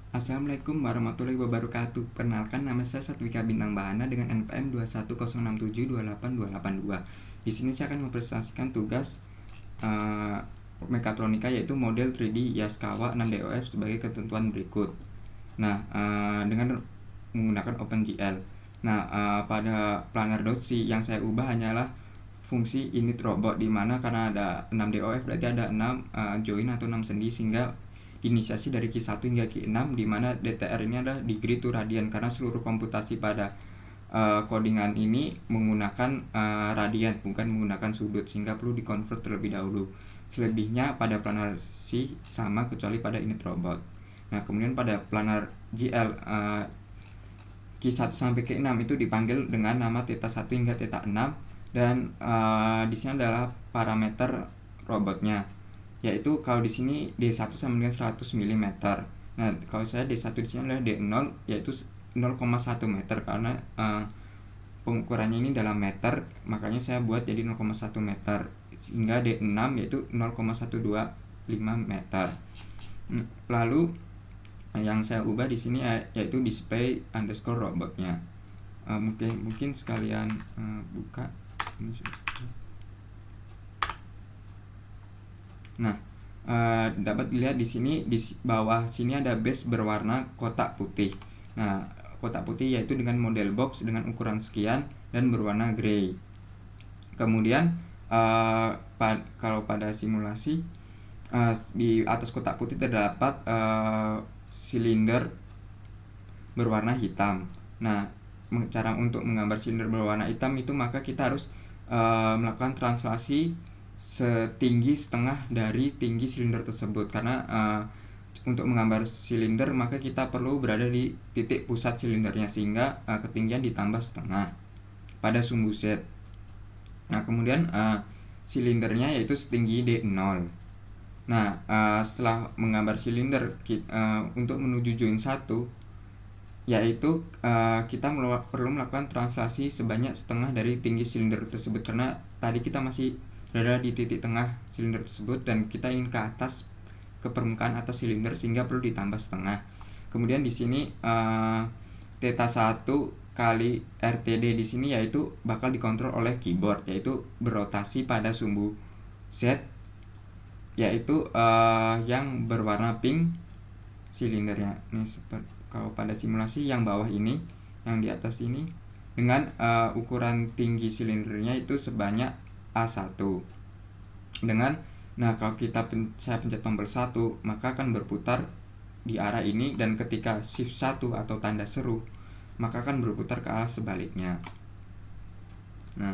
Assalamualaikum warahmatullahi wabarakatuh. Perkenalkan, nama saya Satwika Bintang Bahana dengan NPM 21067282282. Di sini saya akan mempresentasikan tugas mekatronika, yaitu model 3D Yaskawa 6DOF sebagai ketentuan berikut. Nah, dengan menggunakan OpenGL. Nah, pada planner.c yang saya ubah hanyalah fungsi init robot, di mana karena ada 6DOF berarti ada 6 join atau 6 sendi, sehingga inisiasi dari Q1 hingga Q6, di mana DTR ini adalah degree to radian karena seluruh komputasi pada codingan ini menggunakan radian, bukan menggunakan sudut, sehingga perlu dikonvert terlebih dahulu. Selebihnya pada planar C sama kecuali pada init robot. Nah, kemudian pada planar GL Q1 sampai Q6 itu dipanggil dengan nama θ 1 hingga θ 6, dan di sini adalah parameter robotnya, yaitu kalau di sini D1 sama dengan 100 mm. Nah, kalau saya D1 di sini adalah D0, yaitu 0,1 meter, karena pengukurannya ini dalam meter, makanya saya buat jadi 0,1 meter, sehingga D6 yaitu 0,125 meter. Lalu yang saya ubah di sini yaitu display underscore robotnya. Mungkin sekalian buka. Nah, dapat dilihat di sini, di bawah sini ada base berwarna kotak putih. Nah, kotak putih yaitu dengan model box dengan ukuran sekian dan berwarna grey. Kemudian kalau pada simulasi, di atas kotak putih terdapat silinder berwarna hitam. Nah, cara untuk menggambar silinder berwarna hitam itu, maka kita harus melakukan translasi setinggi setengah dari tinggi silinder tersebut, karena untuk menggambar silinder maka kita perlu berada di titik pusat silindernya, sehingga ketinggian ditambah setengah pada sumbu Z. Nah, kemudian silindernya yaitu setinggi D0. Nah, setelah menggambar silinder untuk menuju join 1, yaitu kita perlu melakukan translasi sebanyak setengah dari tinggi silinder tersebut, karena tadi kita masih berada di titik tengah silinder tersebut dan kita ingin ke atas, ke permukaan atas silinder, sehingga perlu ditambah setengah. Kemudian di sini θ1 kali RTD di sini yaitu bakal dikontrol oleh keyboard, yaitu berotasi pada sumbu Z, yaitu yang berwarna pink silindernya. Ini kalau pada simulasi yang bawah ini, yang di atas ini, dengan ukuran tinggi silindernya itu sebanyak A1. Nah, kalau saya pencet tombol 1, maka akan berputar di arah ini, dan ketika shift 1 atau tanda seru, maka akan berputar ke arah sebaliknya. Nah,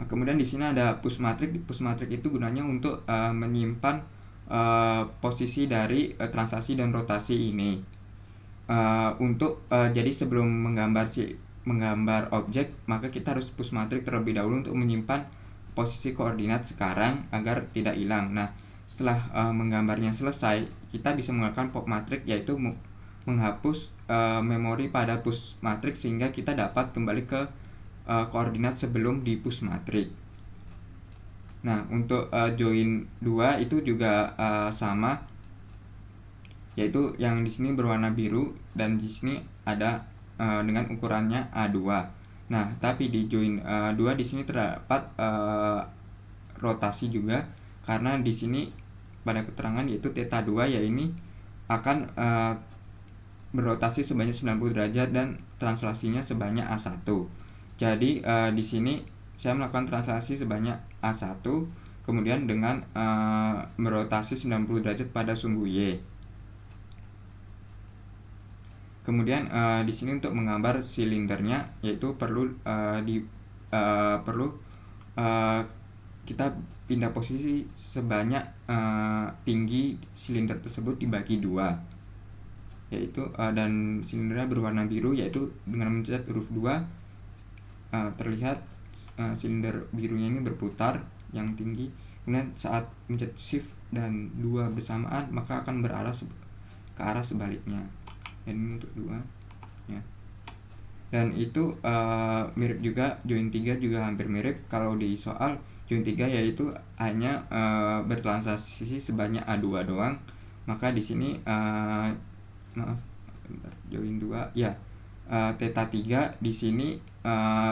kemudian di sini ada push matrix. Push matrix itu gunanya untuk menyimpan posisi dari translasi dan rotasi ini. Jadi sebelum menggambar objek, maka kita harus push matrix terlebih dahulu untuk menyimpan posisi koordinat sekarang agar tidak hilang. Nah, setelah menggambarnya selesai, kita bisa menggunakan pop matrix, yaitu menghapus memori pada push matrix, sehingga kita dapat kembali ke koordinat sebelum di push matrix. Nah, untuk join 2 itu juga sama, yaitu yang di sini berwarna biru dan di sini ada dengan ukurannya A2. Nah, tapi di join 2 di sini terdapat rotasi juga, karena di sini pada keterangan yaitu θ2 ya ini akan berotasi sebanyak 90 derajat dan translasinya sebanyak A1. Jadi di sini saya melakukan translasi sebanyak A1, kemudian dengan berotasi 90 derajat pada sumbu Y. Kemudian di sini untuk menggambar silindernya, yaitu perlu kita pindah posisi sebanyak tinggi silinder tersebut dibagi 2, yaitu dan silindernya berwarna biru, yaitu dengan mencet huruf 2 terlihat silinder birunya ini berputar yang tinggi. Kemudian saat mencet shift dan 2 bersamaan, maka akan berarah ke arah sebaliknya. Ini untuk 2 ya. Dan itu mirip juga join 3, juga hampir mirip. Kalau di soal join 3 yaitu hanya bertransaksi sebanyak A2 doang, maka di sini bentar, join 2 ya. Theta 3 di sini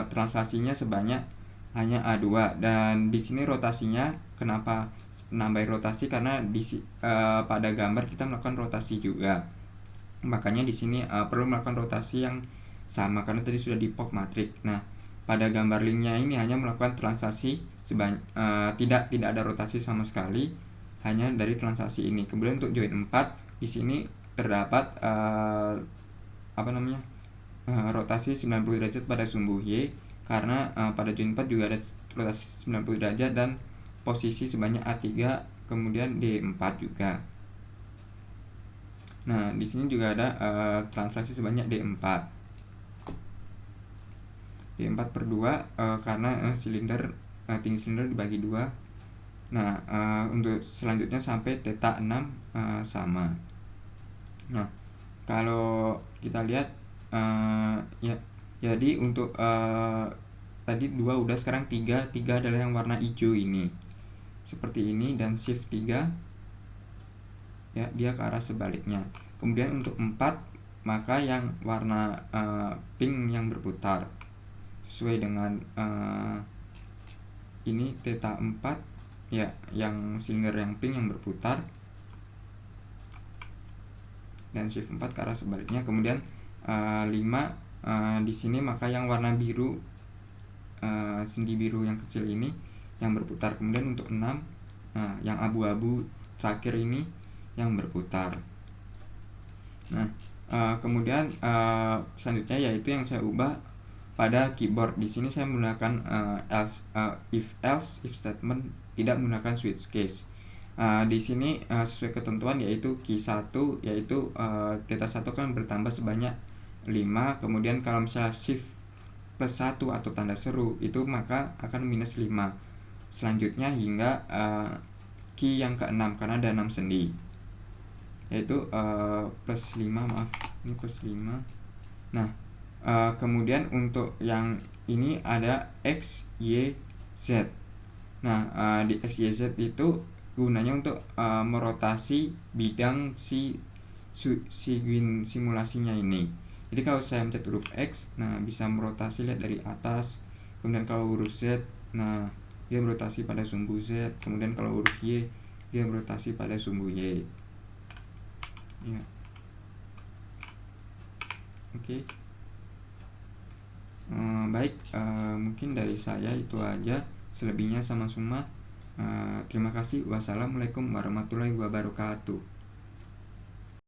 translasinya sebanyak hanya A2, dan di sini rotasinya kenapa nambah rotasi, karena pada gambar kita melakukan rotasi juga, makanya di sini perlu melakukan rotasi yang sama karena tadi sudah di pop matrix. Nah, pada gambar linknya ini hanya melakukan translasi tidak ada rotasi sama sekali, hanya dari translasi ini. Kemudian untuk join 4 di sini terdapat rotasi 90 derajat pada sumbu Y, karena pada join 4 juga ada rotasi 90 derajat dan posisi sebanyak A3, kemudian D4 juga. Nah, di sini juga ada translasi sebanyak D4. D4 per 2 karena tinggi silinder dibagi 2. Nah, untuk selanjutnya sampai theta 6 sama. Nah, kalau kita lihat ya, jadi untuk tadi 2 udah, sekarang 3 adalah yang warna hijau ini, seperti ini, dan shift 3 ya, dia ke arah sebaliknya. Kemudian untuk 4 maka yang warna pink yang berputar sesuai dengan ini theta 4 ya, yang silinder yang pink yang berputar, dan shift 4 ke arah sebaliknya. Kemudian 5 di sini maka yang warna biru, sendi biru yang kecil ini yang berputar. Kemudian untuk 6 yang abu-abu terakhir ini yang berputar. Nah, kemudian selanjutnya yaitu yang saya ubah pada keyboard. Di sini saya menggunakan if statement, tidak menggunakan switch case. Di sini sesuai ketentuan yaitu key 1 yaitu theta 1 kan bertambah sebanyak 5, kemudian kalau misalnya shift plus 1 atau tanda seru itu maka akan minus 5 selanjutnya hingga key yang ke-6 karena ada 6 sendi, yaitu plus 5, maaf ini plus 5. Nah, kemudian untuk yang ini ada X, Y, Z. Nah, di X, Y, Z itu gunanya untuk merotasi bidang simulasinya ini. Jadi kalau saya mencet huruf X, nah bisa merotasi, lihat dari atas. Kemudian kalau huruf Z, nah dia merotasi pada sumbu Z. Kemudian kalau huruf Y, dia merotasi pada sumbu Y. Ya. Oke. Baik, mungkin dari saya itu aja. Selebihnya sama semua. Terima kasih. Wassalamualaikum warahmatullahi wabarakatuh.